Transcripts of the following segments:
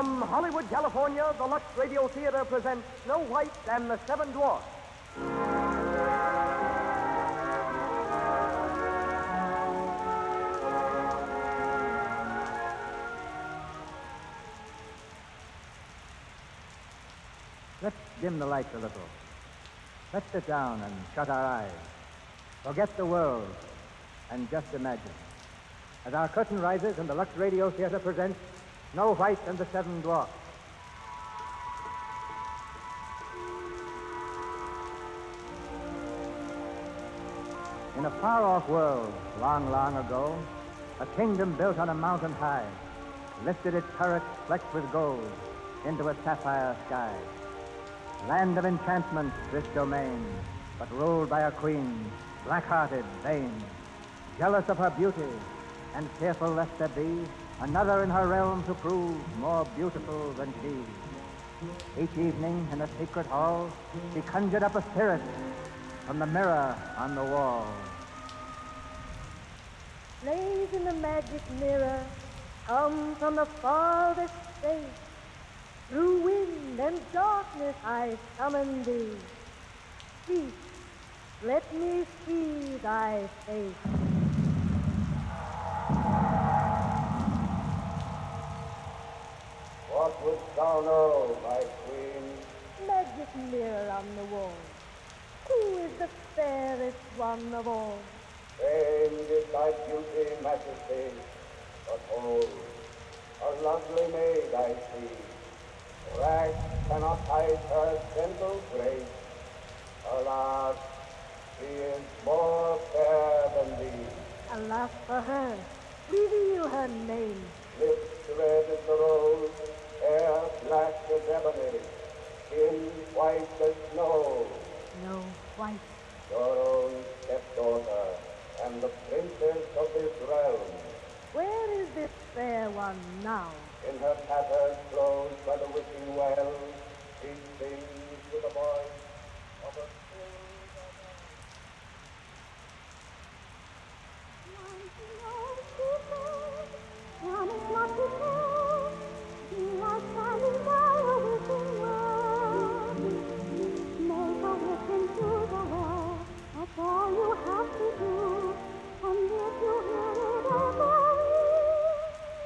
From Hollywood, California, the Lux Radio Theater presents Snow White and the Seven Dwarfs. Let's dim the lights a little. Let's sit down and shut our eyes. Forget the world and just imagine. As our curtain rises and the Lux Radio Theater presents Snow White and the Seven Dwarfs. In a far-off world, long, long ago, a kingdom built on a mountain high lifted its turrets flecked with gold into a sapphire sky. Land of enchantment, this domain, but ruled by a queen, black-hearted, vain, jealous of her beauty, and fearful lest there be another in her realm to prove more beautiful than she. Each evening in a secret hall, she conjured up a spirit from the mirror on the wall. Blaze in the magic mirror, come from the farthest space. Through wind and darkness I summon thee. Speak, let me see thy face. What wouldst thou know, my queen? Magic mirror on the wall, who is the fairest one of all? Famed is thy beauty, majesty, but hold, a lovely maid I see. Rags cannot hide her gentle grace. Alas, she is more fair than thee. Alas for her, reveal her name. Lips red as the rose, hair black as ebony, skin white as snow. No, white. Your own stepdaughter, and the princess of this realm. Where is this fair one now? In her tattered clothes by the wishing well, she sings with the voice of a silver That's all you have to do, and if you hear it ever,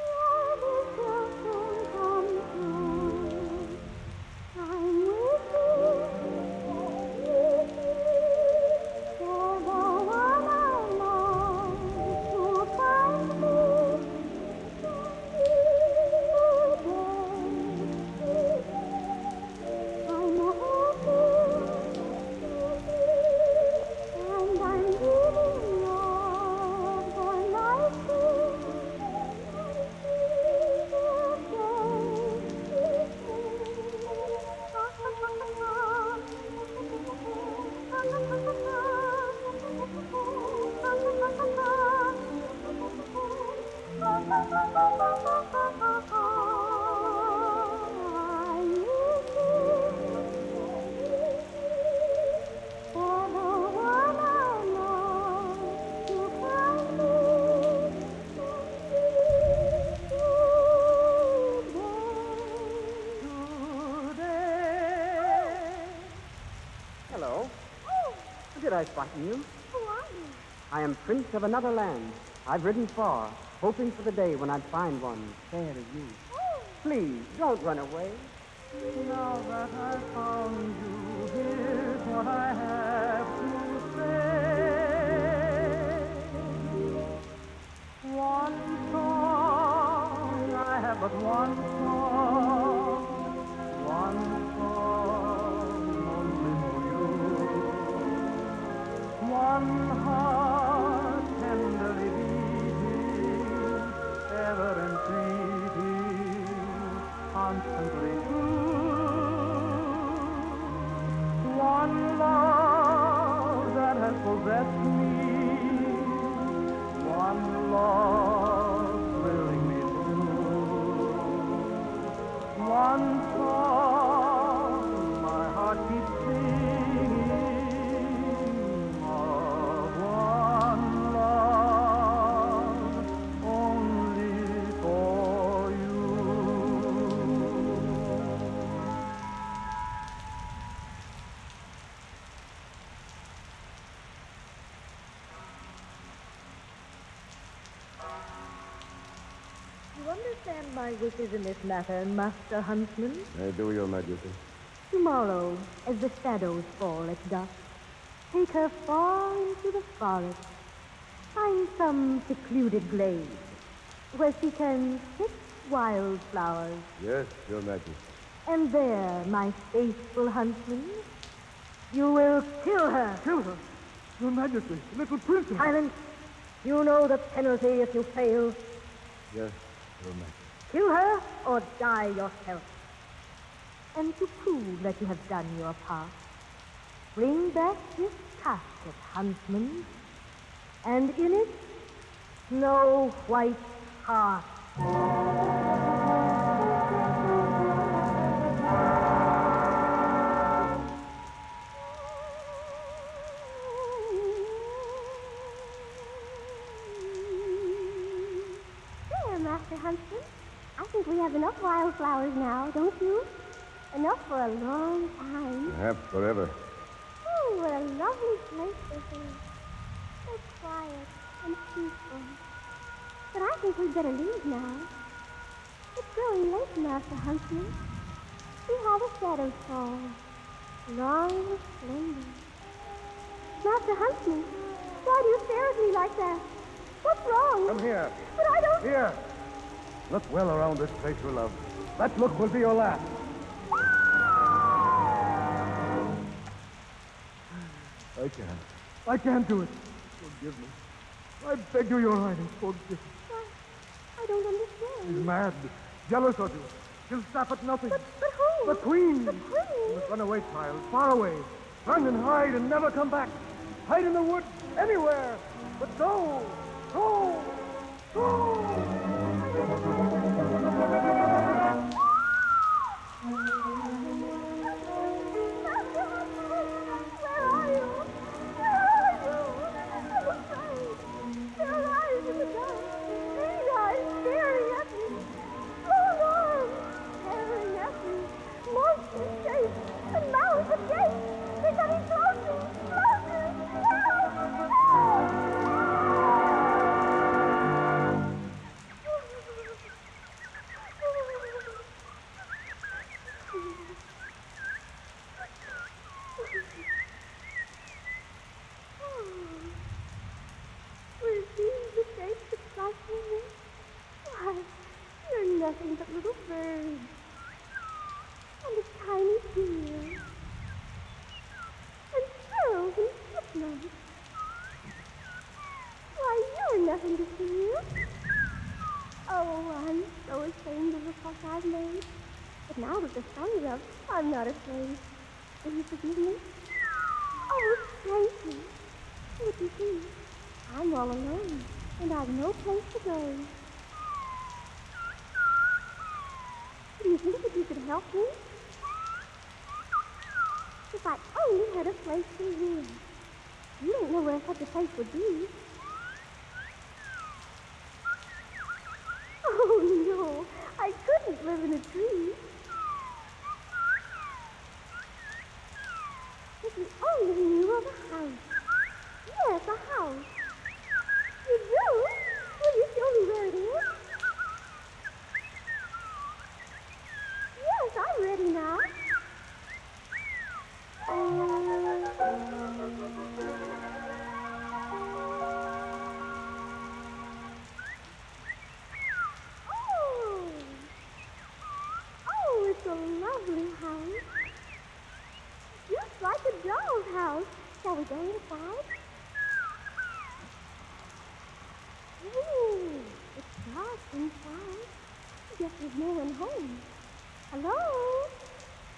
your wish will soon come true. I'm wishing for the one I love to find me today. I'm hoping. And I'm giving all for Hello. Oh, Did I frighten you? who are you? I am Prince of another land. I've ridden far, hoping for the day when I'd find one fair as you. Oh, Please, don't run away. Now that I've found you, here's what I have to say. One song, I have but one song. One song only for you. One heart tenderly beating, ever entreating, constantly true. understand my wishes in this matter, Master Huntsman? I do, Your Majesty. Tomorrow, as the shadows fall at dusk, take her far into the forest. Find some secluded glade where she can pick wildflowers. Yes, Your Majesty. And there, my faithful huntsman, you will kill her. Kill her. Your Majesty, little princess. Silence. You know the penalty if you fail. Yes, Your Majesty. Kill her or die yourself. And to prove that you have done your part, bring back this casket, huntsman, and in it, Snow White's heart. There, Master Huntsman. I think we have enough wildflowers now, don't you? Enough for a long time. Perhaps forever. Oh, what a lovely place this is. So quiet and peaceful. But I think we'd better leave now. It's growing late, Master Huntsman. See how the shadows fall. Long and slender. Master Huntsman, why do you stare at me like that? What's wrong? Come here. But I don't... Here. Look well around this place you love. That look will be your last. I can't do it. Forgive me. I beg you, Your Highness, forgive me. I don't understand. She's mad. Jealous of you. She'll stop at nothing. But who? The Queen. The Queen? You must run away, child. Far away. Run and hide and never come back. Hide in the woods. Anywhere. But go. Go. Go. Nothing but little birds and a tiny deer and sparrows and chipmunks. Why, you're nothing to see you. Oh, I'm so ashamed of the fuss I've made. But now that the sun's up, I'm not afraid. Will you forgive me? Oh, thank you. Look, you see, I'm all alone, and I've no place to go. Do you think that you could help me? If I only had a place to live. You don't know where such a place would be. Oh, no. I couldn't live in a tree. If you only knew of a house. Yes, a house. You do? Will you show me where it is? Yes, I'm ready now. Oh, it's a lovely house. Just like a doll's house. Shall we go inside? Ooh, it's dark inside. Guess there's no one home. Hello?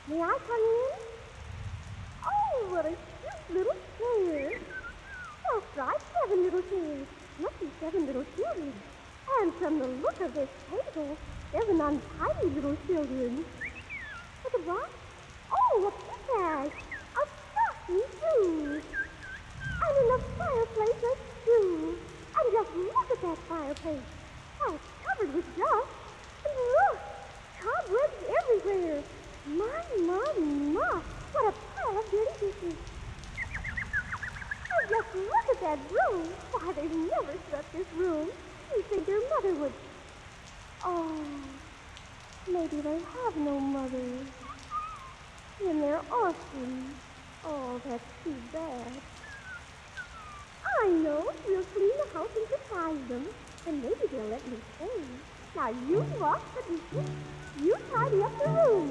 May I come in? Oh, what a cute little chair. That's right, 7 little chairs. Must be 7 little children. And from the look of this table, 7 untidy little children. Look at what? Oh, a pickaxe. A stocking, too. And in the fireplace, a stew. And just look at that fireplace. How it's covered with dust. And look, cobwebs everywhere. My. What a pile of dirty dishes. And just look at that broom. Why, they've never swept this room. You'd think their mother would. Oh, maybe they have no mothers. And they're orphans. Oh, that's too bad. I know. We'll clean the house and surprise them. And maybe they'll let me stay. Now, you wash the dishes. You tidy up the room.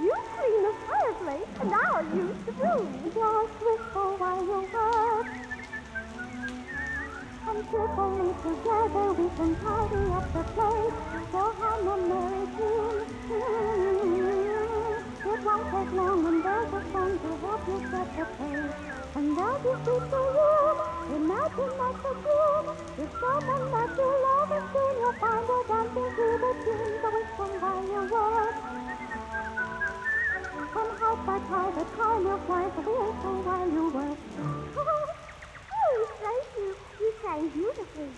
You clean the fireplace. And I'll use the broom. Just whistle while you work. And cheerfully together we can tidy up the place. So have a merry tune. It won't take long and there's a song to help you set the pace. And as you sweep the room, imagine that's a room. With someone that you love and soon you'll find her dancing to the tune. So whistle while you work. And hide by tie the time will fly. So whistle while you work. Oh, thank you. You sang beautifully.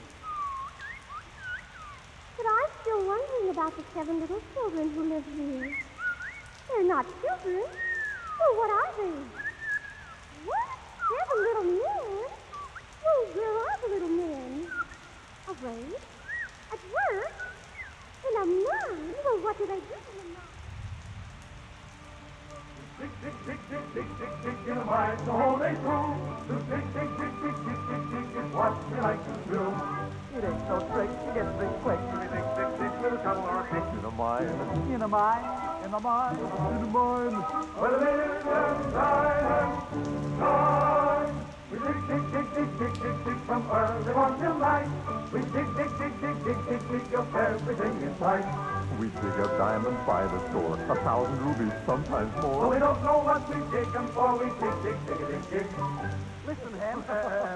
But I'm still wondering about the 7 little children who live here. They're not children. Well, what are they? What? 7 little men? Well, where are the little men? Away? At work? In a mine? Well, what do they do in a mine? Dig, dig, dig, dig, dig, dig, dig in a mine the whole day through. To dig, dig, dig, dig, dig, dig, dig is what we like to do. It ain't so straight, you get big quick. We dig, dig, dig, little trouble or a dig in a mine. In a mine, in a mine, in a mine. Where the live and die and die. We dig, dig, dig, dig, dig, dig, dig from early morning till night. We dig, dig, dig, dig, dig, dig, dig up everything in sight. We dig up diamonds by the store, 1,000 rubies, sometimes more. But we don't know what we dig them for. We dig, dig, dig, dig, dig. Listen,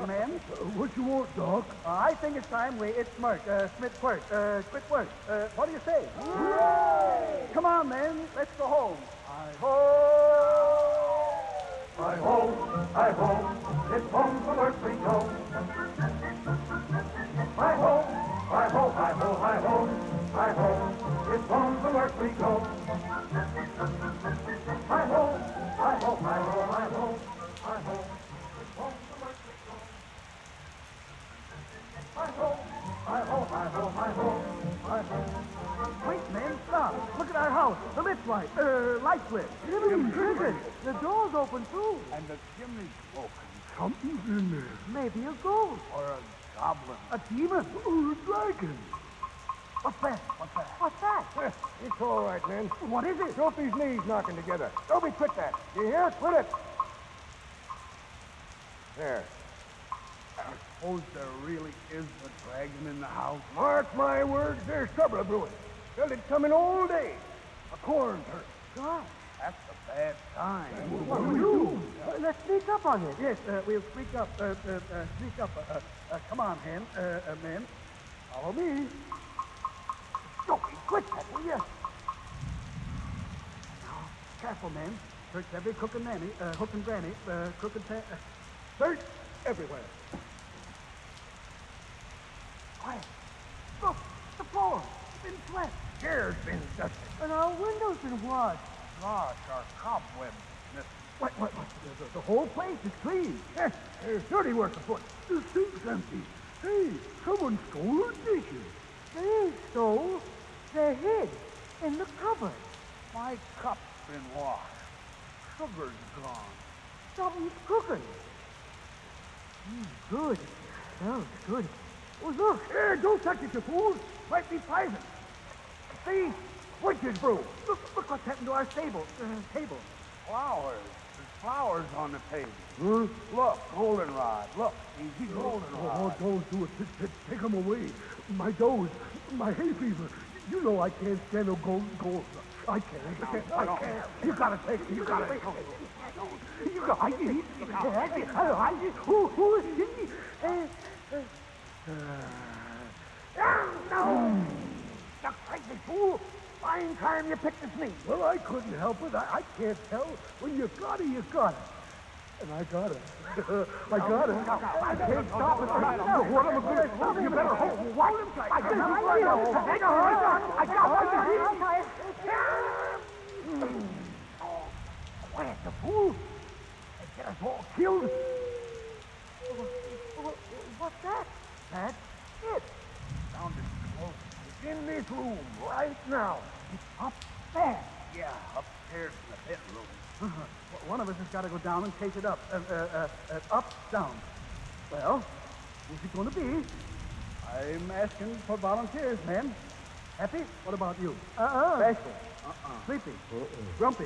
men. What you want, Doc? I think it's time we smirk, Smith work, quit work. What do you say? Hooray! Come on, men. Let's go home. Hi-ho! Hi-ho! Hi-ho! It's home from work we go. Hi-ho! Hi-ho! Hi-ho! Hi-ho! Hi-ho! It's home from work we go. Hi-ho! Hi-ho! Hi-ho! Hi-ho! Hi-ho! It's home from work we go. Hi-ho! Hi-ho! Hi-ho! Hi-ho! Hi-ho! Wait, men, stop. Look at our house. The lift's light. Light lit. Cricket. The door's open, too. And the chimney's broken. Something's in there. Maybe a ghost. Or a goblin. A demon. Or a dragon. What's that? What's that? What's that? It's all right, men. What is it? Don't these knees knocking together. Don't be quit that. You hear? Quit it. There. I suppose there really is a dragon in the house. Mark my words, there's trouble brewing. Till it's coming all day. A corn turf. God. That's a bad sign. What do we do? Let's sneak up on it. Yes, we'll sneak up. Sneak up. Come on, men. Follow me. Don't be quick, that, will you? Now, careful, men. Search every cook and nanny, hook and granny, cook and search everywhere. Quiet. Look, the floor. It's been swept. Chair's been dusted. And our windows been washed. Gosh, our cobwebs missing. What? The whole place is clean. Yes, there's dirty work afoot. The sink's empty. Hey, someone stole our dishes. They ain't stole. They're hid in the cupboard. My cup's been washed. Sugar's gone. Something's cooking. Good. Smells good. Oh, look. Here, don't touch it, you fools. Might be poison. See? Witch's brew. Look what's happened to our table. Flowers. There's flowers on the table. Look, goldenrod. Look, easy goldenrod. Oh, don't do it. Take them away. My doze, my hay fever. You know I can't stand no gold. I can't. You gotta take it. You gotta take it. You got it. Who is he? No! You crazy fool! Fine time you picked the sneak. Well, I couldn't help it. I can't tell. When you got it, you got it. And I got it. I got it. I can't stop it. What am I going to do? You better hold him tight. I got it. Quiet, the fool. They get us all killed. What's that? That's it. Sounded close. It's in this room right now. It's upstairs. Yeah, upstairs in the bedroom. One of us has got to go down and chase it up. Up, down. Well, who's it going to be? I'm asking for volunteers, men. Happy? What about you? Bashful? Sleepy? Grumpy?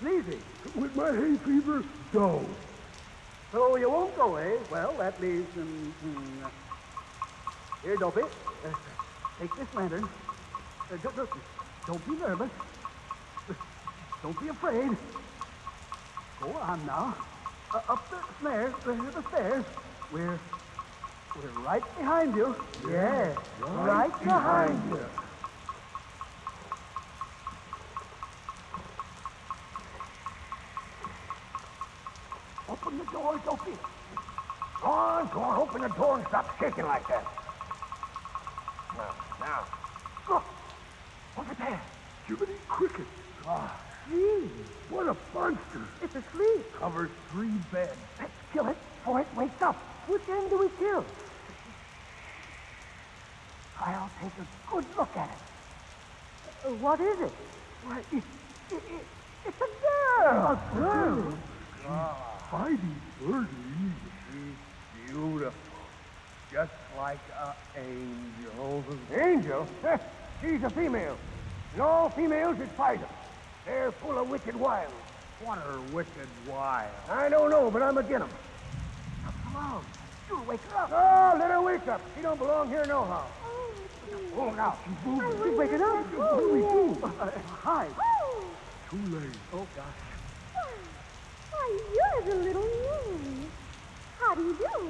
Sneezy? With my hay fever, no. So you won't go, eh? Well, that leaves... Here, Dopey. Take this lantern. Don't be nervous. Don't be afraid. Go on now. Up the stairs. The stairs. We're right behind you. Yeah, right behind you. Open the door, Dopey. Go on, open the door and stop shaking like that. Now. Look. Over there. Jiminy Cricket. Gee, What a monster. it's asleep. Covers 3 beds. Let's kill it before it wakes up. Which end do we kill? I'll take a good look at it. What is it? Why, it's a girl. A girl? Mighty birdie. She's beautiful. Just like an angel. Angel? She's a female. And all females is poison. They're full of wicked wiles. What are wicked wiles? I don't know, but I'm against them. Come on. You'll wake her up. Oh, let her wake up. She don't belong here no how. Oh, now. She's waking up. What do we do? Hide. Oh, Too late. Oh, gosh. why, you're the little man. How do you do?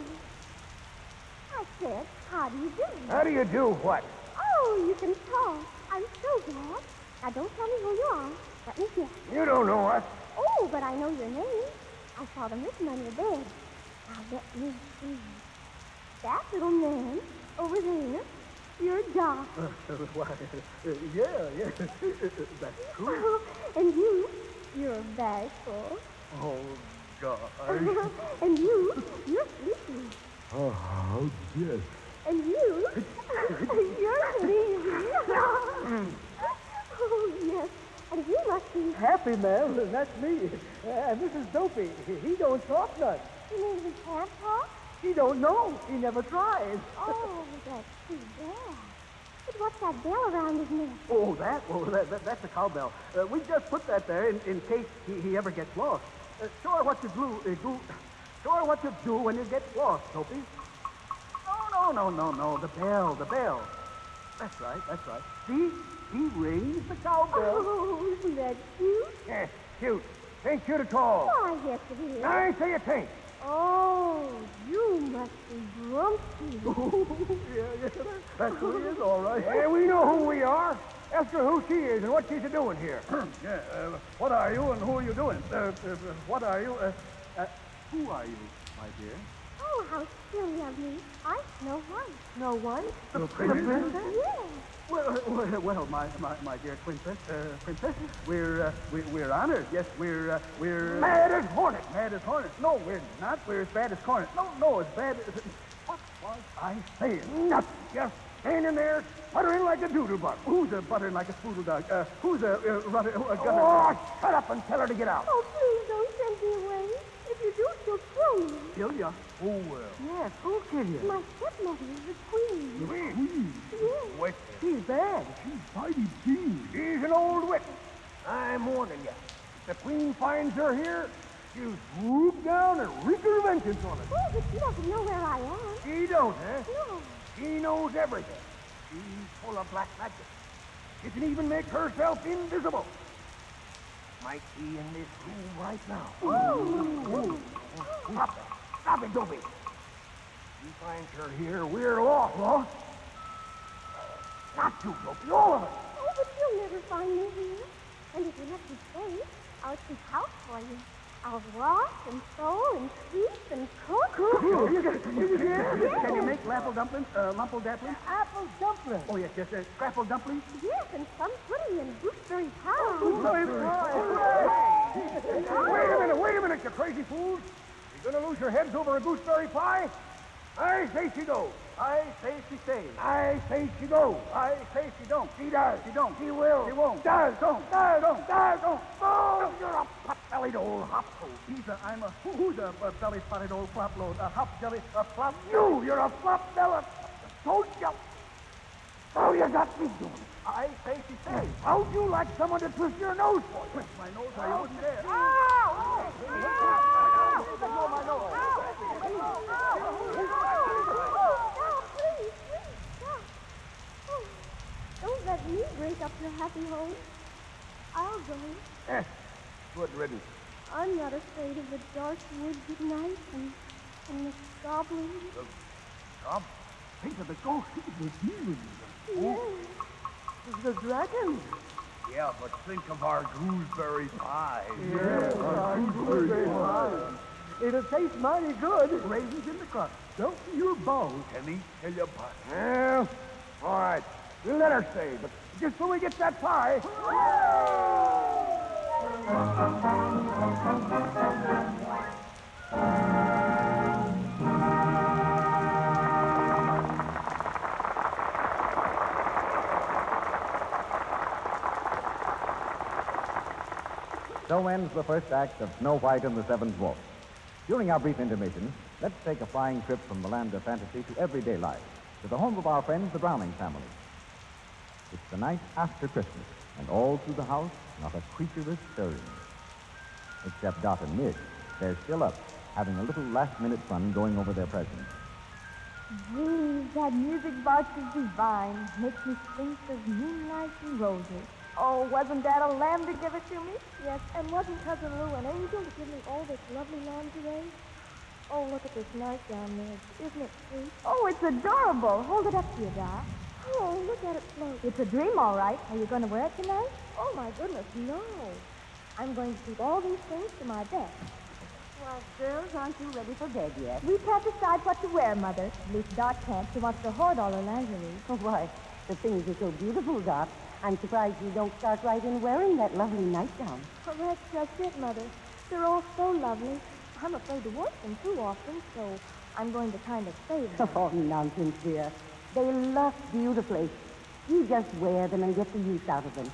I said, how do you do? How do you do what? Oh, you can talk. I'm so glad. Now, don't tell me who you are. Let me guess. You don't know us. Oh, but I know your name. I saw them written on your bed. Now, let me see. That little man over there, you're Doc. Why, yeah. That's true. And you're Bashful. Oh, God. And you're Sleepy. Oh, yes. And you're Sleepy. Oh, yes. And you must be... Happy, ma'am. That's me. And this is Dopey. He don't talk none. You mean he can't talk? He don't know. He never tried. Oh, that's too bad. But what's that bell around his neck? Oh, that's a cowbell. We just put that there in case he ever gets lost. Show her what you do. Show her what you do when you get lost, Dopey. No. The bell. That's right. See? He rings the cowbell. Oh, isn't that cute? Yes, cute. Ain't cute at all. Why, yes, it is. I say it ain't. Oh, you must be grumpy. Yeah, that's who he is, all right. Yeah, we know who we are. Ask her who she is and what she's doing here. Yeah, what are you and who are you doing? What are you? Who are you, my dear? Oh, how silly of me. I'm Snow White. Snow White? The princess? Yes. Well, my dear princess, we're honored. Yes, we're Mad as hornets. Mad as hornets. No, we're not. We're as bad as hornets. No, as bad as... What was I saying? Nothing. Just standing there, sputtering like a doodle bug. Who's buttering like a spoodle dog? Who's gutter? Oh, shut up and tell her to get out. Oh, please don't send me away. If you do, she'll kill me. Kill ya? Who will? Yes, who'll kill you? My stepmother is the queen. Queen. Yes. Wicked. She's bad. She's mighty keen. She's an old witch. I'm warning you. If the queen finds her here, she'll swoop down and wreak her vengeance on us. Oh, but she doesn't know where I am. She don't, huh? No. She knows everything. She's full of black magic. She can even make herself invisible. Might be in this room right now. Oh. Stop it. Stop it, Dopey. She finds her here, we're lost. Lost? Not you, Dopey, all of us. Oh, but you'll never find me here. And if you let me stay, I'll keep house for you. I'll wash and sew and sweep and cook. Can you make apple dumplings? Mumple dumplings? Apple dumplings. Oh, yes. Scrapple dumplings? Yes, and some pudding and gooseberry pie. Wait a minute, you crazy fools. You gonna lose your heads over a gooseberry pie? I say she goes. I say she stays. I say she goes. I say she don't. She does. She don't. She will. She won't. Does. Don't. Does. Don't. Does. Don't. Oh, you're a pot-bellied old hop-toad. Who's a belly-spotted old flop-load? A hop-jelly, a flop? You're a flop-bellied. Told you. Oh, you got me doing it. I say she stays. How'd you like someone to twist your nose for you? Twist my nose or you wouldn't dare. Let go of my nose. Please, stop. Oh, don't let me break up your happy home. I'll go. Good riddance. I'm not afraid of the dark woods at night and the goblins. Come. Think of the ghost. The demons. Yes. The dragon. Yeah, but think of our gooseberry pie. Gooseberry pie. It'll taste mighty good. Raisins in the crust. Don't your bones. Can eat till you bust. Well, all right. We'll let her stay, but just so we get that pie. So ends the first act of Snow White and the Seven Dwarfs. During our brief intermission, let's take a flying trip from the land of fantasy to everyday life, to the home of our friends, the Browning family. It's the night after Christmas, and all through the house, not a creature is stirring. Except Dot and Midge. They're still up, having a little last-minute fun going over their presents. Gee, that music box is divine. Makes me think of moonlight and roses. Oh, wasn't that a lamb to give it to me? Yes, and wasn't Cousin Lou an angel to give me all this lovely lingerie? Oh, look at this nightgown, Midge. Isn't it sweet? Oh, it's adorable. Hold it up to you, Doc. Oh, look at it float. It's a dream, all right. Are you going to wear it tonight? Oh, my goodness, no. I'm going to keep all these things to my bed. Well, girls, aren't you ready for bed yet? We can't decide what to wear, Mother. At least Dot can't. She wants to hoard all her lingerie. Oh, why, the things are so beautiful, Dot. I'm surprised you don't start right in wearing that lovely nightgown. Oh, that's just it, Mother. They're all so lovely. I'm afraid to wash them too often, so I'm going to kind of save them. Oh, nonsense, dear. They look beautifully. You just wear them and get the use out of them.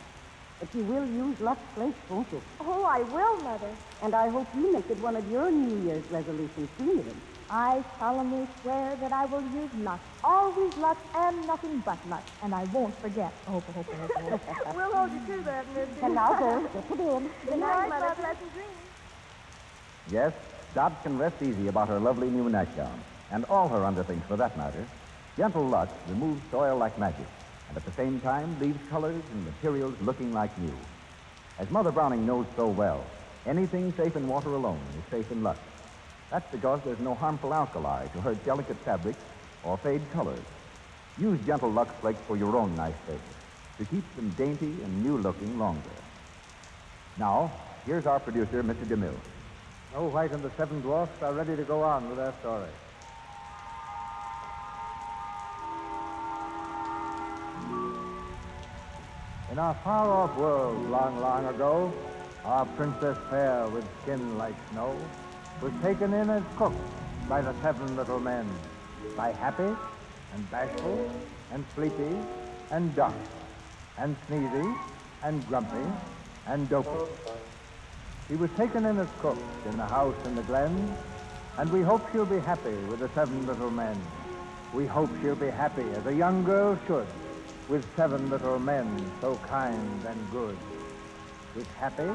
But you will use Lux Flakes, won't you? Oh, I will, Mother. And I hope you make it one of your New Year's resolutions, too, Miriam. I solemnly swear that I will use Lux. Always Lux and nothing but Lux. And I won't forget. Oh, We'll hold you to that, Midge. And now, girls, get to bed. Good night, Mother. Pleasant dreams. Yes, Dot can rest easy about her lovely new nightgown, and all her underthings for that matter. Gentle Lux removes soil like magic, and at the same time leaves colors and materials looking like new. As Mother Browning knows so well, anything safe in water alone is safe in Lux. That's because there's no harmful alkali to hurt delicate fabrics or fade colors. Use Gentle Lux Flakes for your own nice things, to keep them dainty and new-looking longer. Now, here's our producer, Mr. DeMille. Snow White and the Seven Dwarfs are ready to go on with their story. In our far-off world, long, long ago, our princess fair with skin like snow was taken in as cook by the seven little men, by Happy and Bashful and Sleepy and Duck and Sneezy and Grumpy and Dopey. She was taken in as cook in the house in the glen, and we hope she'll be happy with the seven little men. We hope she'll be happy as a young girl should, with seven little men so kind and good. With Happy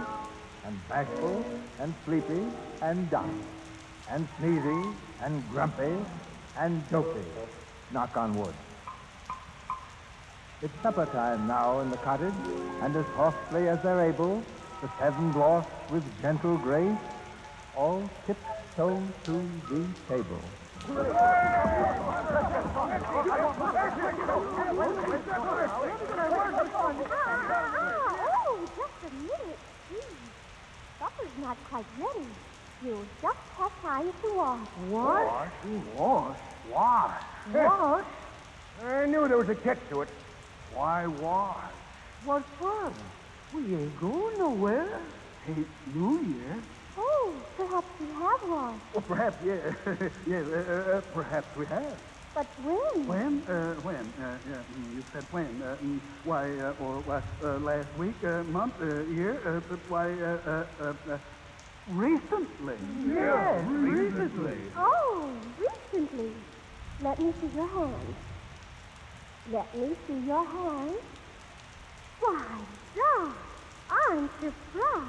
and Bashful and Sleepy and Duck and Sneezy and Grumpy and Dopey. Knock on wood. It's supper time now in the cottage, and as softly as they're able, the seven dwarfs with gentle grace all tiptoe to the table. Oh, just a minute, please. Supper's not quite ready. You just have time to wash. Wash? Wash? Wash? I knew there was a catch to it. Why wash? What fun? We ain't going nowhere. Ain't New Year. Oh, perhaps you have washed. Oh, perhaps, yeah. Perhaps we have. But when? When? You said when? Last week, month, year, recently. Yes, recently. Oh, recently. Let me see your hand. Let me see your hand. Why, Doc, aren't you proud?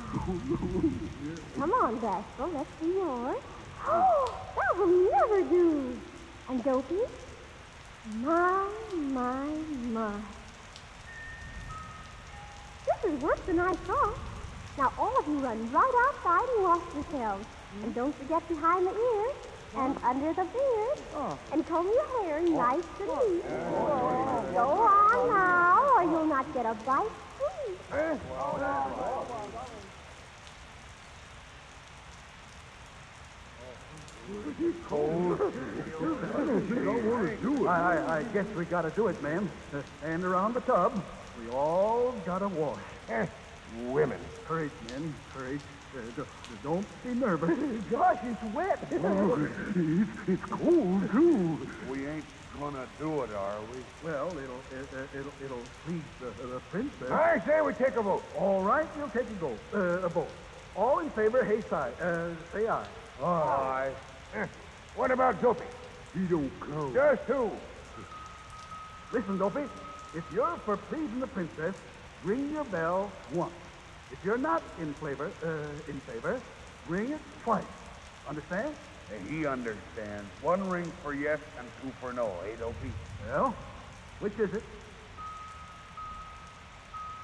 Come on, Bashful, let's see yours. Oh, that will never do. And Dopey? My. This is worse than I thought. Now, all of you run right outside and wash yourselves. And don't forget behind the ears and under the beard. And comb your hair nice and neat. Go on now, or you'll not get a bite to eat. Cold. I guess we gotta do it, ma'am. Stand around the tub. We all gotta wash. Women. Courage, men. Courage. Don't be nervous. Gosh, it's wet. It's cold, too. We ain't gonna do it, are we? Well, it'll please the princess. I say we take a vote. All right, we'll take a vote. All in favor, say aye. Aye. What about Dopey? He don't count. Just two. Listen, Dopey. If you're for pleasing the princess, ring your bell once. If you're not in favor, ring it twice. Understand? He understands. One ring for yes and two for no, eh, Dopey? Well, which is it?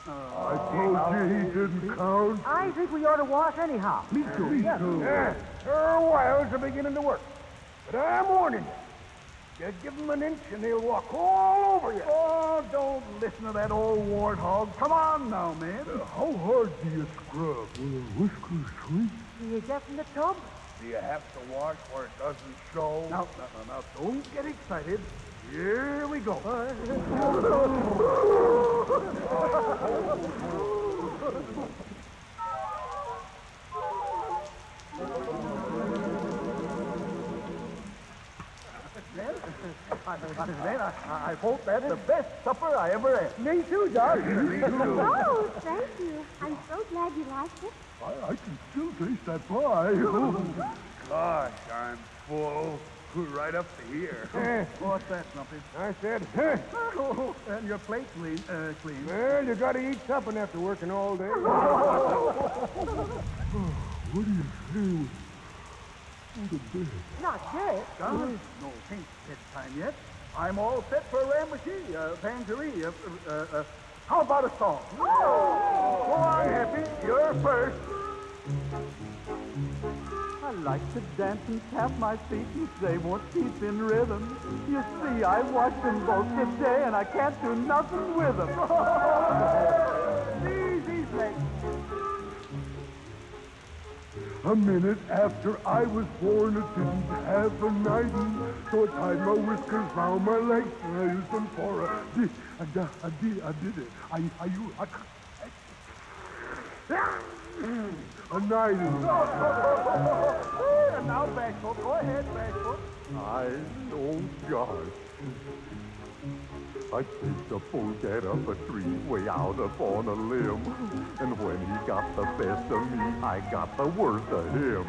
I told you he didn't count. I think we ought to wash anyhow. Me too. Yeah, her wiles are beginning to work. But I'm warning you. Just give them an inch and they'll walk all over you. Oh, don't listen to that old warthog. Come on now, man. How hard do you scrub? Will the whiskers shrink? Do you get in the tub? Do you have to wash where it doesn't show? Now, don't get excited. Here we go. Man, I hope that's the best supper I ever had. Me too, Doc. Oh, thank you. I'm so glad you liked it. I can still taste that pie. Gosh, I'm full. Right up to here. What's that, Snumpy? I said, And your plate clean. Well, you gotta eat something after working all day. What do you say? Go to bed. Not yet. John? No, ain't bedtime yet. I'm all set for a rambucky, pangerie. How about a song? Go on, Happy. You're first. I like to dance and tap my feet and say won't keep in rhythm. You see, I watch them both today and I can't do nothing with them. Easy, Blake. A minute after I was born, it didn't have a nightie, so I tied my whiskers round my legs and I used them for I did it. A nightie. And now, Bashful. Go ahead, Bashful. Oh, gosh. I picked a polecat up a tree way out upon a limb. And when he got the best of me, I got the worst of him.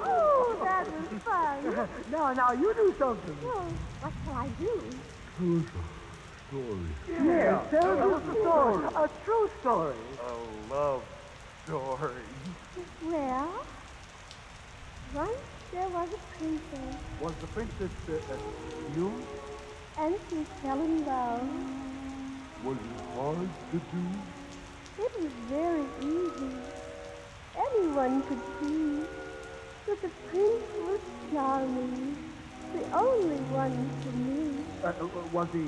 Oh, that was fun. Now, you do something. Well, what shall I do? Tell us a story. Yeah, tell us a story. A true story. A love story. Well, once there was a princess, Was the princess you? and she fell in love. Was it hard to do? It was very easy. Anyone could see that the prince was charming, the only one to me. Was he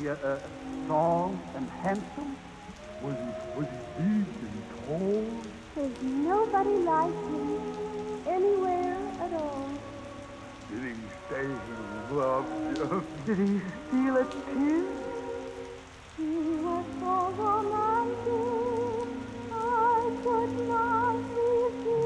tall and handsome? Was he big and tall? There's nobody like him anywhere at all. Did he say he loved you? Did he steal a kiss? He was so romantic, I could not resist.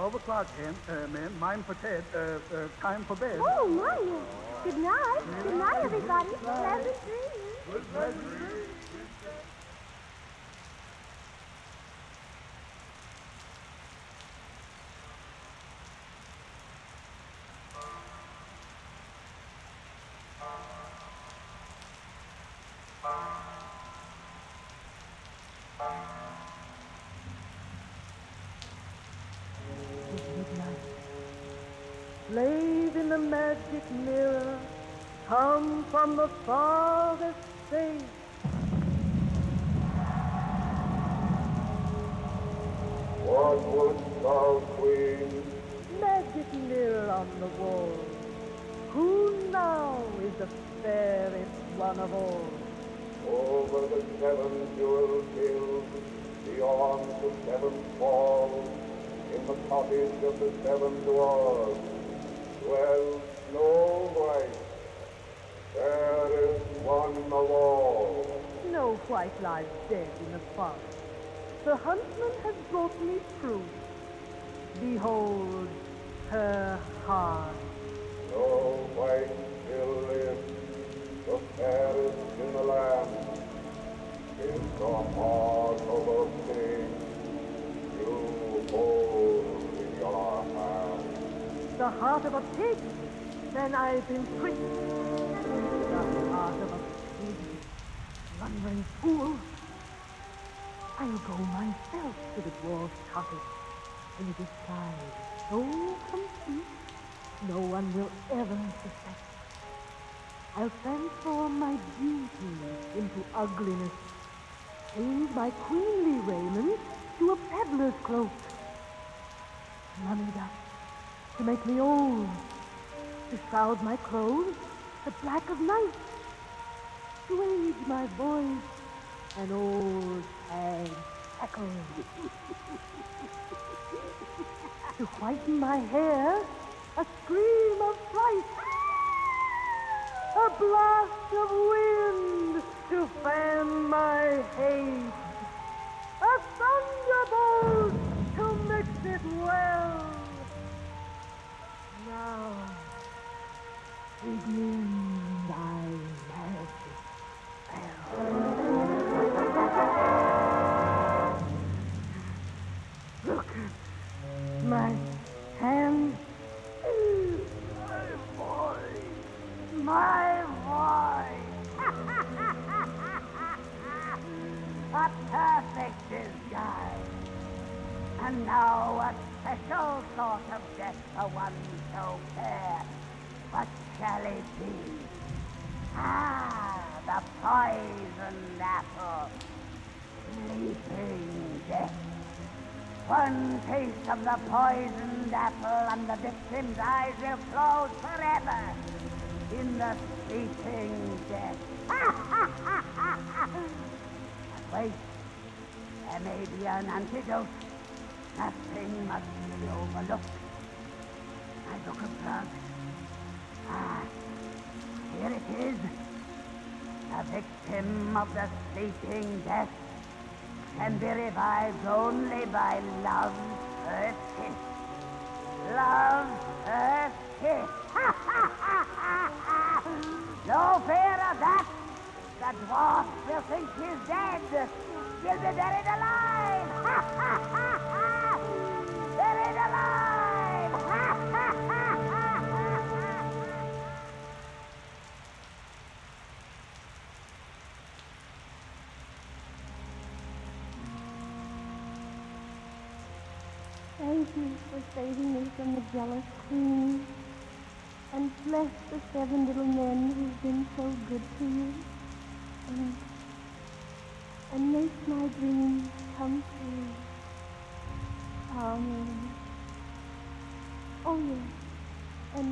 12 o'clock, men. Mine for Ted. Time for bed. Oh, my. Good night. Good night, everybody. Pleasant dreams. Slave in the magic mirror, come from the farthest space. What wouldst thou, queen? Magic mirror on the wall, who now is the fairest one of all? Over the 7 jewel hills, beyond the 7th wall, in the cottage of the 7 dwarfs, dwells Snow White. There is one of all. Snow White lies dead in the forest. The huntsman has brought me proof. Behold her heart. Snow White still lives, the fairest in the land. In the heart of a king, you hold in your hand. The heart of a pig? Then I've been tricked. The heart of a pig. Wandering fool. I'll go myself to the dwarf's cottage in a disguise so complete no one will ever suspect. I'll transform my beauty into ugliness, change my queenly raiment to a peddler's cloak, mummy dust to make me old, to shroud my clothes the black of night, to age my voice an old hag echo, to whiten my hair a scream of fright, a blast of wind to fan my hate, a thunderbolt to mix it well. Now, begin thy magic spell. Look, my hand, my voice, a perfect disguise, and now a special sort of death for one so fair. What shall it be? Ah, the poisoned apple, sleeping death. One taste of the poisoned apple and the victim's eyes will close forever in the sleeping death. But wait, there may be an antidote. Nothing must be overlooked. My book of drugs. Ah, here it is. The victim of the sleeping death can be revived only by love's first kiss. Love's first kiss. No fear of that. The dwarf will think he's dead. He'll be buried alive. Buried alive. Thank you for saving me from the jealous queen. And bless the 7 little men who've been so good to you. And make my dreams come true. Amen. Oh, yes.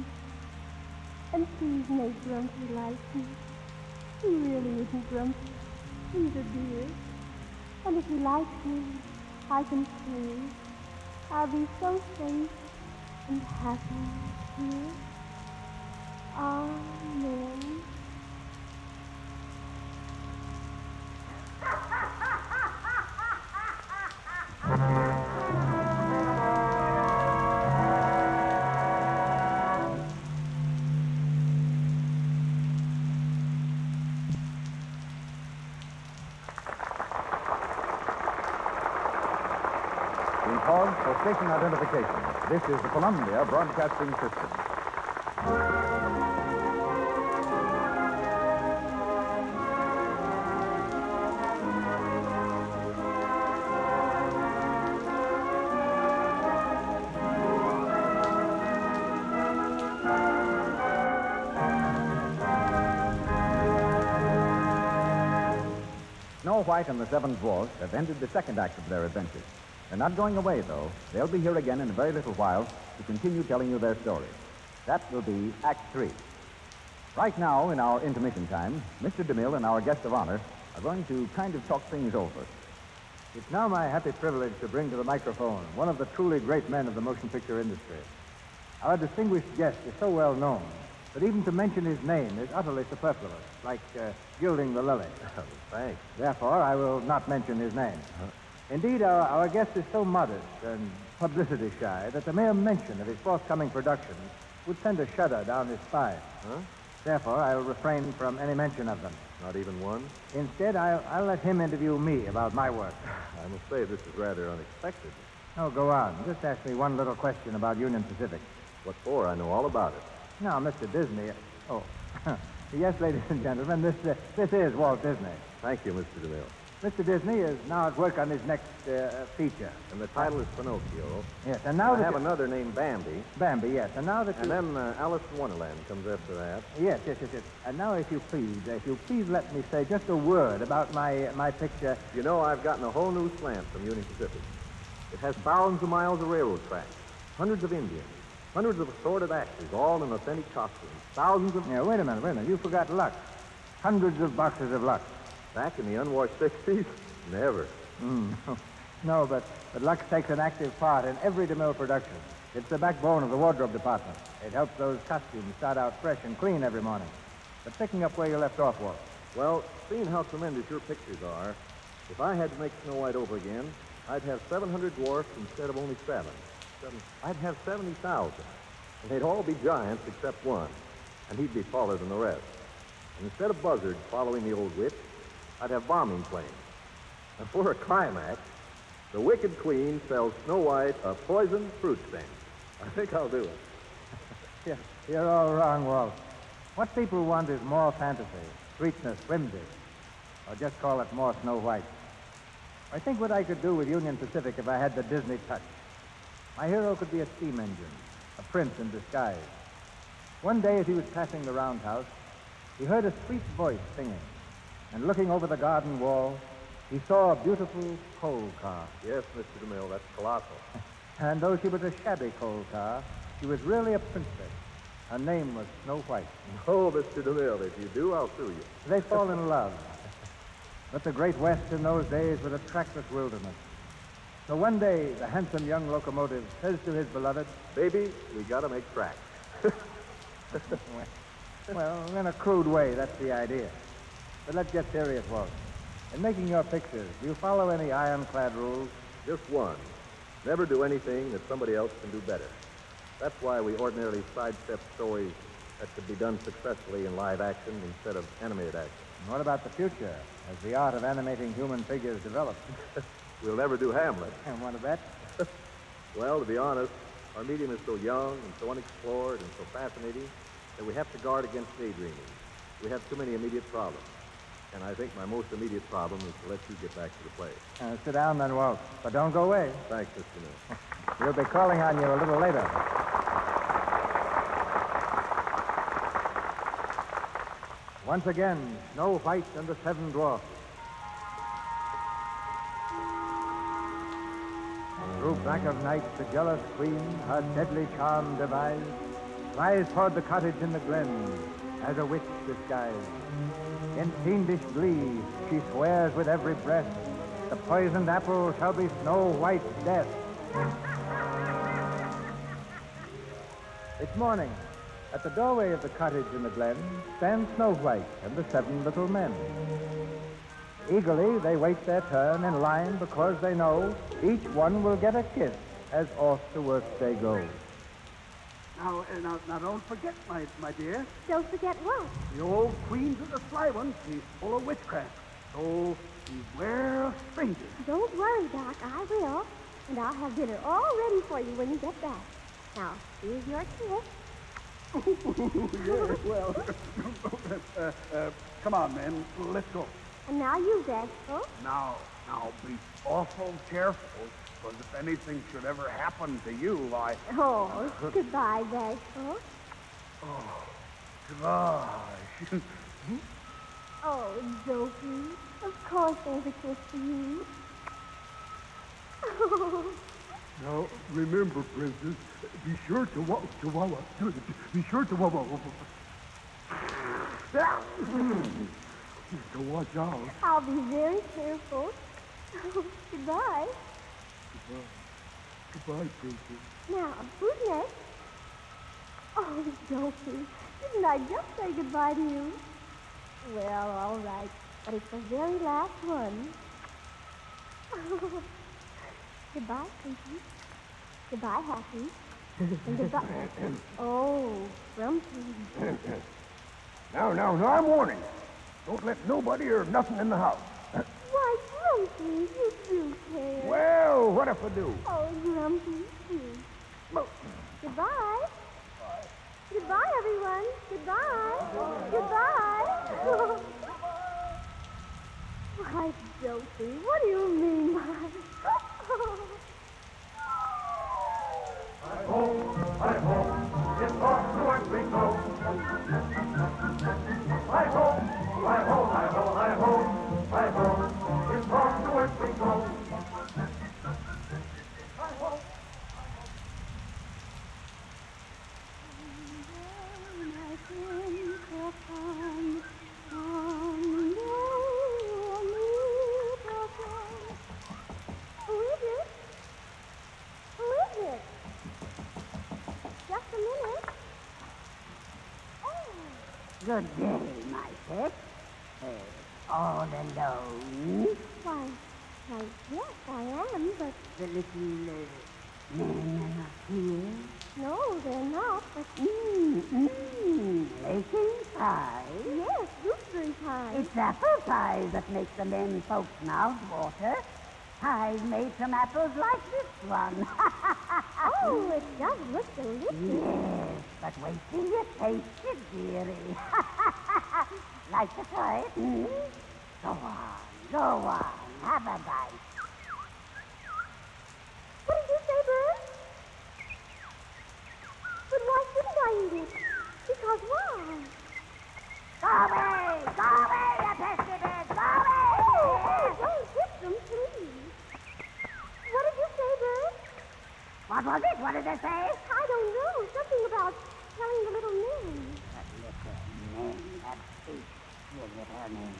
And please make Grumpy like me. He really isn't grumpy. He's a dear. And if he likes me, I can stay. I'll be so safe and happy here. Amen. We pause for station identification. This is the Columbia Broadcasting System. Snow White and the Seven Dwarfs have ended the second act of their adventures. They're not going away, though. They'll be here again in a very little while to continue telling you their story. That will be Act 3. Right now, in our intermission time, Mr. DeMille and our guest of honor are going to kind of talk things over. It's now my happy privilege to bring to the microphone one of the truly great men of the motion picture industry. Our distinguished guest is so well known that even to mention his name is utterly superfluous, like gilding the lily. Thanks. Therefore, I will not mention his name. Indeed, our guest is so modest and publicity shy that the mere mention of his forthcoming production would send a shudder down his spine. Huh? Therefore, I'll refrain from any mention of them. Not even one? Instead, I'll let him interview me about my work. I must say, this is rather unexpected. Oh, go on. Just ask me one little question about Union Pacific. What for? I know all about it. Now, Mr. Disney... Oh, yes, ladies and gentlemen, this is Walt Disney. Thank you, Mr. DeMille. Mr. Disney is now at work on his next feature. And the title is Pinocchio. Yes, and now I have another named Bambi. Bambi, yes. And now that And then Alice in Wonderland comes after that. Yes. And now, if you please let me say just a word about my picture. You know, I've gotten a whole new slant from Union Pacific. It has thousands of miles of railroad tracks, hundreds of Indians, hundreds of assorted actors, all in authentic costumes, thousands of... Yeah, wait a minute. You forgot Lux. Hundreds of boxes of Lux. Back in the unwashed 60s? Never. No, but Lux takes an active part in every DeMille production. It's the backbone of the wardrobe department. It helps those costumes start out fresh and clean every morning. But picking up where you left off, Walt. Well, seeing how tremendous your pictures are, if I had to make Snow White over again, I'd have 700 dwarfs instead of only 7. I'd have 70,000. And they'd all be giants except one. And he'd be taller than the rest. And instead of buzzards following the old witch, I'd have bombing planes. And for a climax, the wicked queen sells Snow White a poisoned fruit stand. I think I'll do it. Yeah, you're all wrong, Walt. What people want is more fantasy, sweetness, whimsy. Or just call it more Snow White. I think what I could do with Union Pacific if I had the Disney touch. My hero could be a steam engine, a prince in disguise. One day as he was passing the roundhouse, he heard a sweet voice singing. And looking over the garden wall, he saw a beautiful coal car. Yes, Mr. DeMille, that's colossal. And though she was a shabby coal car, she was really a princess. Her name was Snow White. Oh, Mr. DeMille, if you do, I'll sue you. They fall in love. But the Great West in those days was a trackless wilderness. So one day, the handsome young locomotive says to his beloved, "Baby, we gotta make tracks." Well, in a crude way, that's the idea. But let's get serious, Walt. In making your pictures, do you follow any ironclad rules? Just one. Never do anything that somebody else can do better. That's why we ordinarily sidestep stories that could be done successfully in live action instead of animated action. And what about the future, as the art of animating human figures develops? We'll never do Hamlet. And want to bet? Well, to be honest, our medium is so young and so unexplored and so fascinating that we have to guard against daydreaming. We have too many immediate problems. And I think my most immediate problem is to let you get back to the play. Sit down then, Walt. But don't go away. Thanks, Mr. Mill. We'll be calling on you a little later. Once again, Snow White and the Seven Dwarfs. Through black of night, the jealous queen, her deadly charm devised, flies toward the cottage in the glen as a witch disguised. In fiendish glee, she swears with every breath, the poisoned apple shall be Snow White's death. It's morning. At the doorway of the cottage in the glen stand Snow White and the 7 little men. Eagerly, they wait their turn in line because they know each one will get a kiss as off to work they go. Now, don't forget, my dear. Don't forget what? The old queen's of the sly ones. She's full of witchcraft. So beware of strangers. Don't worry, Doc. I will. And I'll have dinner all ready for you when you get back. Now, here's your kiss. Yeah, well, come on, men. Let's go. And now you, Dashful. Now, be awful careful, because if anything should ever happen to you, I... Oh, goodbye, Dashful. Oh, gosh. Oh, Dopey. Of course there's a kiss for you. Now, remember, Princess, be sure to watch out. I'll be very careful. Goodbye. Goodbye, Princess. Now, who's next? Oh, Dopey, didn't I just say goodbye to you? Well, all right, but it's the very last one. Goodbye, Pinky. Goodbye, Happy. And goodbye. Oh, Grumpy. Now, I'm warning you. Don't let nobody or nothing in the house. Why, Grumpy, you do care. Well, what if I do? Oh, Grumpy, please. Goodbye. Goodbye, everyone. Goodbye. Goodbye. Why, Dopey, what do you mean by... Hi-ho, it's off to work we go. Hi-ho, hi-ho, hi-ho, hi-ho, hi-ho, it's off to work we go. Hi-ho. Who is it? Who is it? Just a minute. Oh. Good day, my pet. All alone? Why, yes, I am, but... The little men are not here? No, they're not, but... Making pie? Yes, gooseberry pie. It's apple pie that makes the men folks' mouths water. Pies made from apples like this one. Oh, it does look delicious. Yes, but wait till you taste it, dearie. Like to try it? Go on, have a bite. What did you say, Bert? But why shouldn't I eat it? Because why? Go away, you pesky bird, go away! Oh, don't hit them, please. What did you say, Bert? What was it? What did they say? I don't know. Something about telling the little men. The little men, that big little men.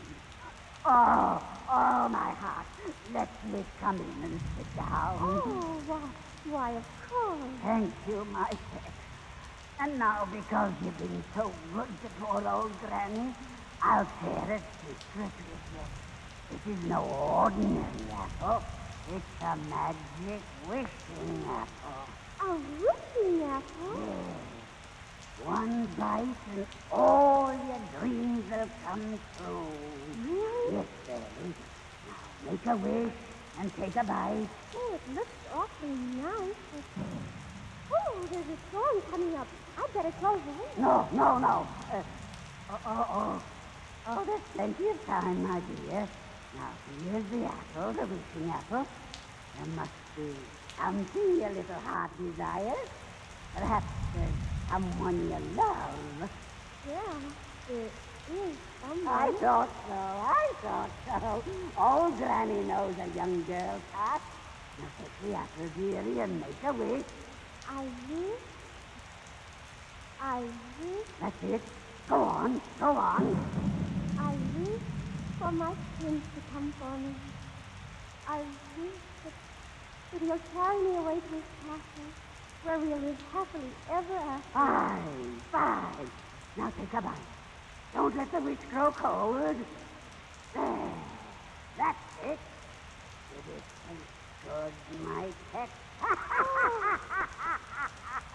Oh, my heart. Let me come in and sit down. Oh, why, of course. Thank you, my pet. And now, because you've been so good to poor old Granny, I'll share a secret with you. It is no ordinary apple. It's a magic wishing apple. A wishing apple? Yes. One bite and all your dreams will come true. Really? Yes, Fairy. Now, make a wish and take a bite. Oh, it looks awfully nice. Oh, there's a storm coming up. I'd better close the window. No. Oh, there's plenty of time, my dear. Now, here's the apple, the wishing apple. There must be something your little heart desires. Perhaps there's someone you love. Yeah, there is someone. I thought so. Old Granny knows a young girl's heart. Now take the apple, dearie, and make a wish. I wish. That's it. Go on. I wish for my prince to come for me. I wish that he'll carry me away to his castle, where we'll live happily ever after. Fine. Now take a bite. Don't let the witch grow cold. There. That's it. Did it taste good, my pet?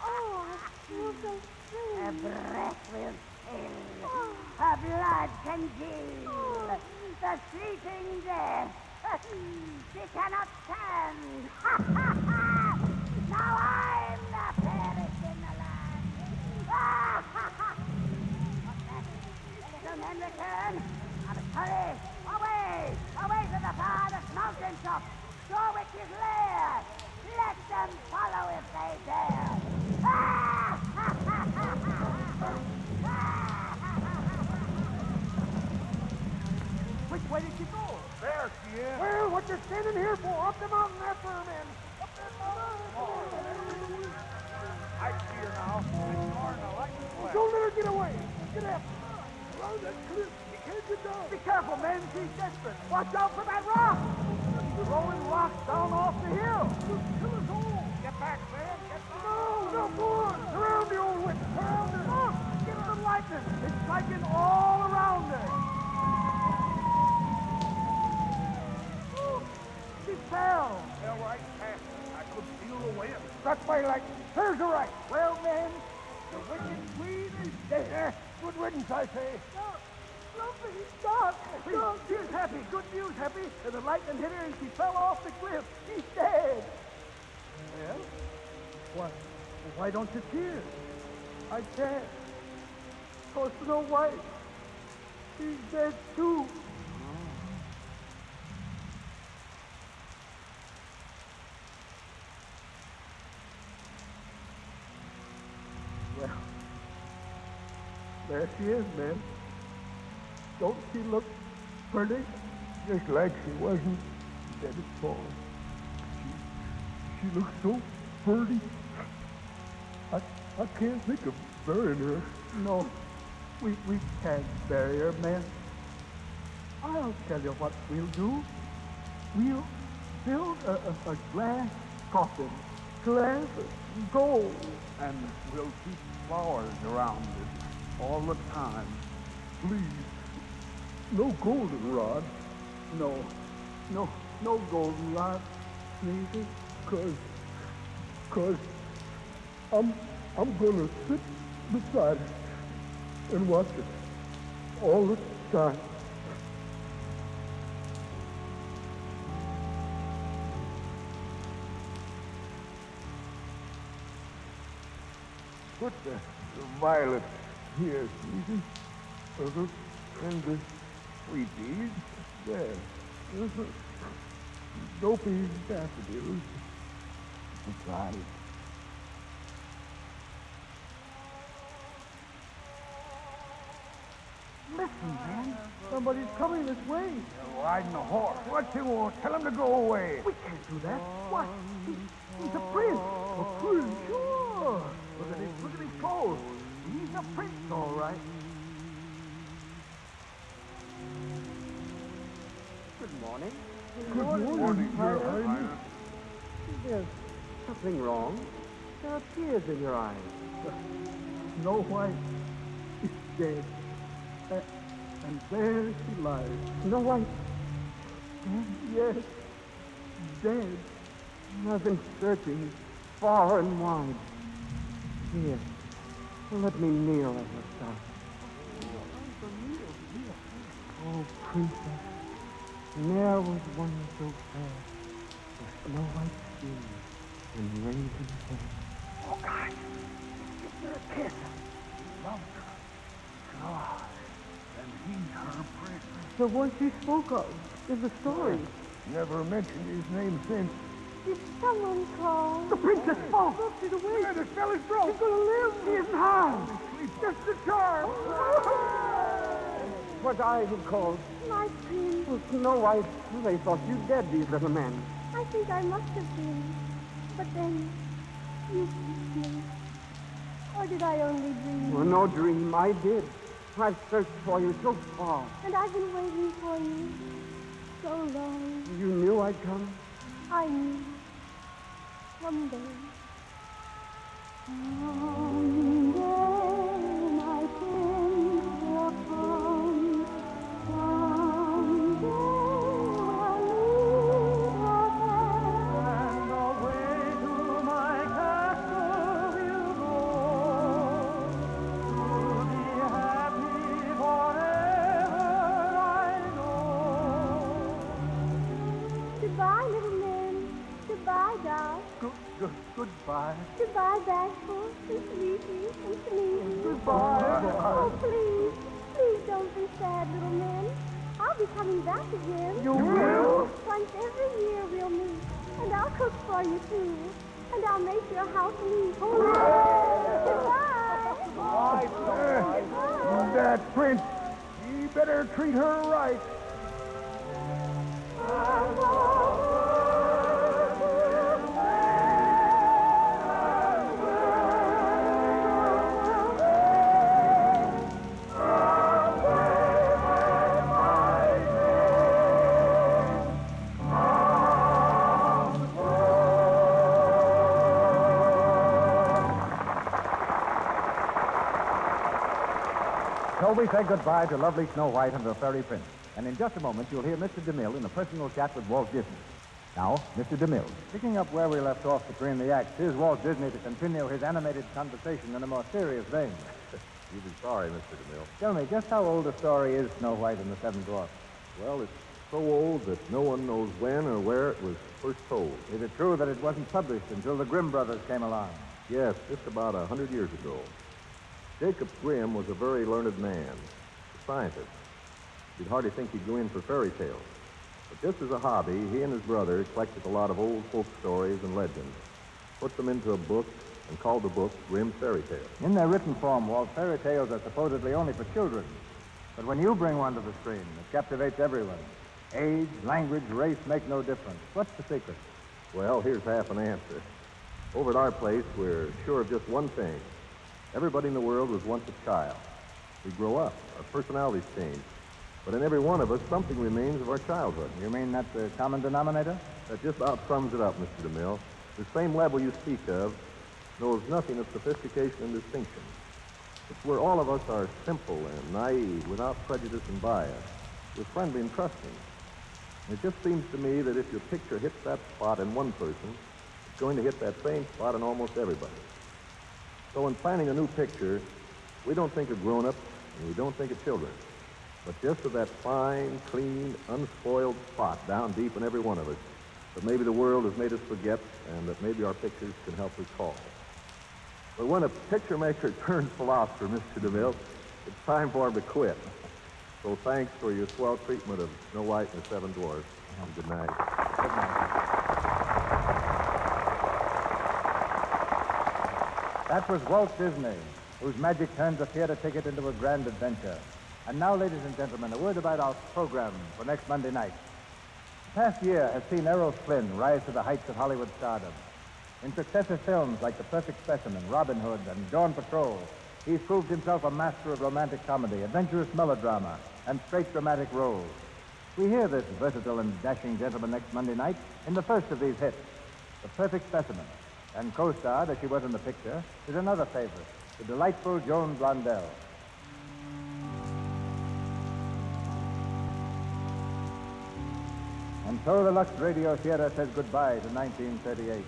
Oh, I feel so free. A breath will kill. A blood congeal. The fleeting death. She cannot stand. it up. Around that cliff. He can't get down. Be careful, men. She's desperate. Watch out for that rock. She's throwing rocks down off the hill. Kill us all. Get back, man. Get back. No, go on. Surround the old witch. Surround her. Look, get the lightning. It's striking all around her. She fell. Fell right past her. I could feel the wind. Struck by lightning. Serves her right. Well, men, the wicked queen is dead. Good riddance, I say. Stop! She's happy. Good news, Happy. And the lightning hit her and she fell off the cliff. She's dead. Well, why don't you cheer? I can't. Cause Snow White, she's dead too. Well, there she is, man. Don't she look pretty? Just like she wasn't dead at all. She looks so pretty. I can't think of burying her. No, we can't bury her, man. I'll tell you what we'll do. We'll build a glass coffin, glass and gold, And we'll keep flowers around it all the time. Please, no goldenrod. No goldenrod, please. Cause I'm gonna sit beside it and watch it all the time. Put the violet here, Susie. And the sweet peas there. Dopey daffodils beside. Listen, man. Somebody's coming this way. They're riding a horse. What you want? Tell him to go away. We can't do that. What? He's a prince. A prince? Sure. Look at his clothes. He's a prince, all right. Good morning. Good morning, Your Highness. There's something wrong. There are tears in your eyes. Snow White is dead. And there she lies. Snow White? Yes, dead. I've been searching far and wide. Here, let me kneel at her side. Oh, princess, ne'er was one so fair, with snow white skin and raven hair. Oh, God. Give her a kiss. Loved her. God. And he's her prince. The one she spoke of is the story. Never mentioned his name since. Did someone call? The princess spoke. Look, she's away. Yeah, the spell is broke. She's gonna live. She isn't harmed. Just a charm. What I had called My prince. was Snow White. They thought you dead, these little men. I think I must have been. But then, you kissed me. Or did I only dream? Well, no dream. I did. I've searched for you so far. And I've been waiting for you so long. You knew I'd come? I knew. Someday. Someday, my prince will come. Someday, we'll meet again. And away to my castle we'll go, to be happy forever, I know. Goodbye, little men. Goodbye, doll. Goodbye. Goodbye, Bashful and Sleepy and Sneaky. Goodbye. Oh, please don't be sad, little men. I'll be coming back again. You will? Once every year we'll meet, and I'll cook for you too, and I'll make your house neat. Goodbye. That prince, he better treat her right. So we say goodbye to lovely Snow White and her fairy prince. And in just a moment, you'll hear Mr. DeMille in a personal chat with Walt Disney. Now, Mr. DeMille. Picking up where we left off between the acts, here's Walt Disney to continue his animated conversation in a more serious vein. You'd be sorry, Mr. DeMille. Tell me, just how old a story is Snow White and the Seven Dwarfs? Well, it's so old that no one knows when or where it was first told. Is it true that it wasn't published until the Grimm brothers came along? Yes, just about 100 years ago. Jacob Grimm was a very learned man, a scientist. You'd hardly think he'd go in for fairy tales. But just as a hobby, he and his brother collected a lot of old folk stories and legends, put them into a book, and called the book Grimm's Fairy Tales. In their written form, Walt, fairy tales are supposedly only for children. But when you bring one to the screen, it captivates everyone. Age, language, race make no difference. What's the secret? Well, here's half an answer. Over at our place, we're sure of just one thing. Everybody in the world was once a child. We grow up, our personalities change. But in every one of us, something remains of our childhood. You mean that's the common denominator? That just about sums it up, Mr. DeMille. The same level you speak of knows nothing of sophistication and distinction. It's where all of us are simple and naive, without prejudice and bias. We're friendly and trusting. And it just seems to me that if your picture hits that spot in one person, it's going to hit that same spot in almost everybody. So in planning a new picture, we don't think of grown-ups and we don't think of children, but just of that fine, clean, unspoiled spot down deep in every one of us that maybe the world has made us forget and that maybe our pictures can help recall. But when a picture maker turns philosopher, Mr. DeMille, it's time for him to quit. So thanks for your swell treatment of Snow White and the Seven Dwarfs. And good night. Good night. That was Walt Disney, whose magic turns a theater ticket into a grand adventure. And now, ladies and gentlemen, a word about our program for next Monday night. The past year has seen Errol Flynn rise to the heights of Hollywood stardom. In successive films like The Perfect Specimen, Robin Hood, and Dawn Patrol, he's proved himself a master of romantic comedy, adventurous melodrama, and straight dramatic roles. We hear this versatile and dashing gentleman next Monday night in the first of these hits, The Perfect Specimen. And co-starred, as she was in the picture, is another favorite, the delightful Joan Blondell. And so the Lux Radio Theater says goodbye to 1938.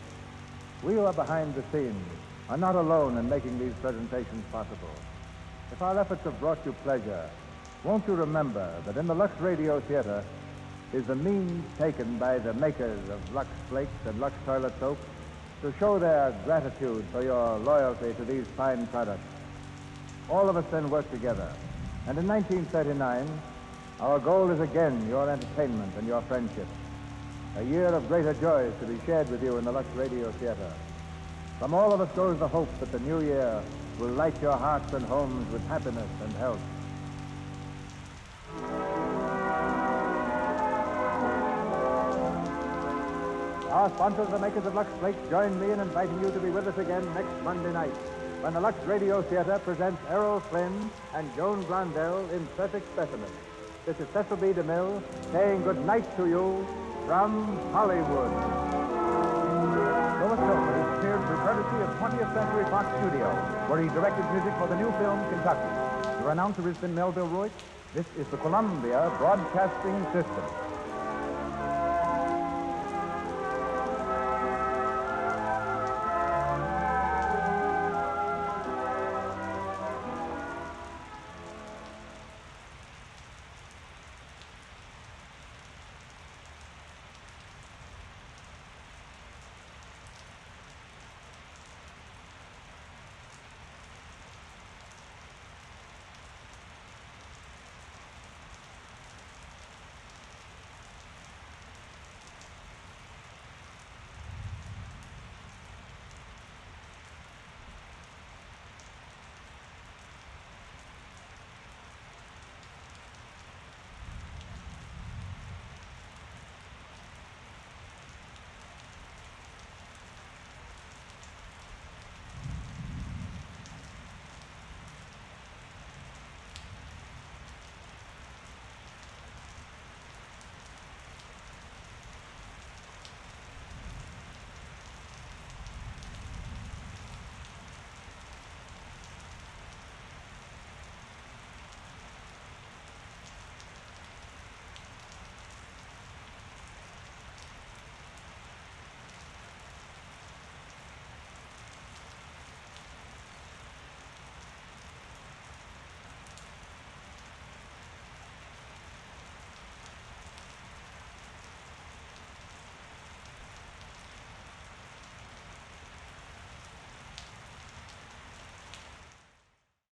We who are behind the scenes are not alone in making these presentations possible. If our efforts have brought you pleasure, won't you remember that in the Lux Radio Theater is the means taken by the makers of Lux Flakes and Lux Toilet Soap to show their gratitude for your loyalty to these fine products. All of us then work together. And in 1939, our goal is again your entertainment and your friendship. A year of greater joys to be shared with you in the Lux Radio Theater. From all of us goes the hope that the new year will light your hearts and homes with happiness and health. Our sponsors, the makers of Lux Flakes, join me in inviting you to be with us again next Monday night when the Lux Radio Theater presents Errol Flynn and Joan Blondell in Perfect Specimen. This is Cecil B. DeMille saying good night to you from Hollywood. Louis Silvers appeared through courtesy of 20th Century Fox Studios, where he directed music for the new film Kentucky. Your announcer has been Melville Roy. This is the Columbia Broadcasting System.